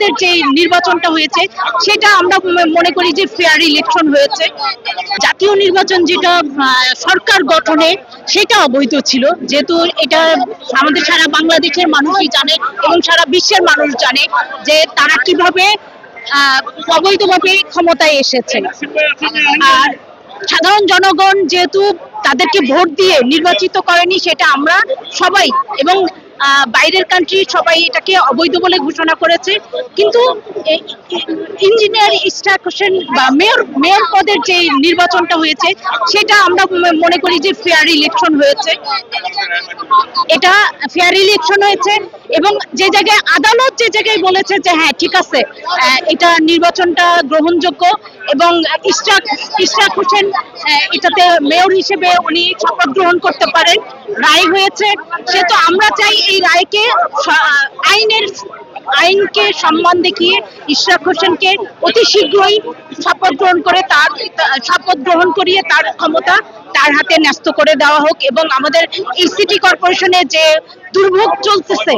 পদের যে নির্বাচনটা হয়েছে সেটা আমরা মনে করি যে ফেয়ার ইলেকশন হয়েছে। জাতীয় নির্বাচন যেটা সরকার গঠনে সেটা অবৈধ ছিল, যেহেতু এটা আমাদের সারা বাংলাদেশের মানুষই জানে এবং সারা বিশ্বের মানুষ জানে যে তারা কিভাবে অবৈধভাবে ক্ষমতায় এসেছে। আর সাধারণ জনগণ যেহেতু তাদেরকে ভোট দিয়ে নির্বাচিত করেনি, সেটা আমরা সবাই এবং বাইরের কান্ট্রি সবাই এটাকে অবৈধ বলে ঘোষণা করেছে। কিন্তু ইঞ্জিনিয়ার ইশরাক হোসেন বা মেয়র পদের যে নির্বাচনটা হয়েছে সেটা আমরা মনে করি যে ফেয়ার ইলেকশন হয়েছে। এটা ফেয়ার ইলেকশন হয়েছে এবং যে জায়গায় আদালত যে জায়গায় বলেছে যে হ্যাঁ ঠিক আছে, এটা নির্বাচনটা গ্রহণযোগ্য এবং ইশরাক হোসেন এটাতে মেয়র হিসেবে উনি শপথ গ্রহণ করতে পারেন, রায় হয়েছে। সেহেতু আমরা চাই এই রায়কে আইনকে সম্মান দেখিয়ে ইশরাক হোসেনকে অতি শীঘ্রই শপথ গ্রহণ করিয়ে তার ক্ষমতা তার হাতে ন্যস্ত করে দেওয়া হোক এবং আমাদের এই সিটি কর্পোরেশনে যে দুর্ভোগ চলতেছে,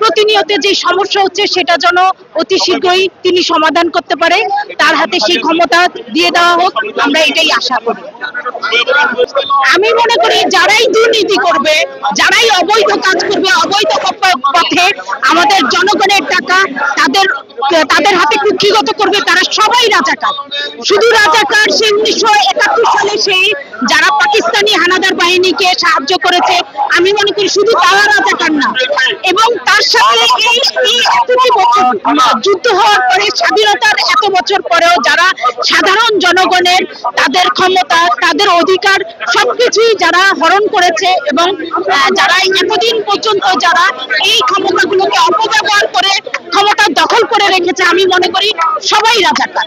প্রতিনিয়ত যে সমস্যা হচ্ছে, সেটা যেন অতি শীঘ্রই তিনি সমাধান করতে পারে, তার হাতে সেই ক্ষমতা দিয়ে দেওয়া হোক, আমরা এটাই আশা করি। আমি মনে করি যারাই দুর্নীতি করবে, যারাই অবৈধ কাজ করবে, অবৈধ পথে আমাদের জনগণের টাকা তাদের হাতে কুক্ষিগত করবে, তারা সবাই রাজাকার। শুধু রাজাকার সে 1971 সালে সেই যারা পাকিস্তানি হানাদার বাহিনীকে সাহায্য করেছে, আমি মনে করি শুধু তারা রাজাকার না, এবং তার সাথে এই এতটি বছর যুদ্ধ হওয়ার পরে, স্বাধীনতার এত বছর পরেও যারা সাধারণ জনগণের তাদের ক্ষমতা, তাদের অধিকার সবকিছুই যারা হরণ করেছে এবং যারা এতদিন পর্যন্ত যারা এই ক্ষমতাগুলোকে অপব্যবহার করে ক্ষমতা দখল করে রেখেছে, আমি মনে করি সবাই রাজাকার।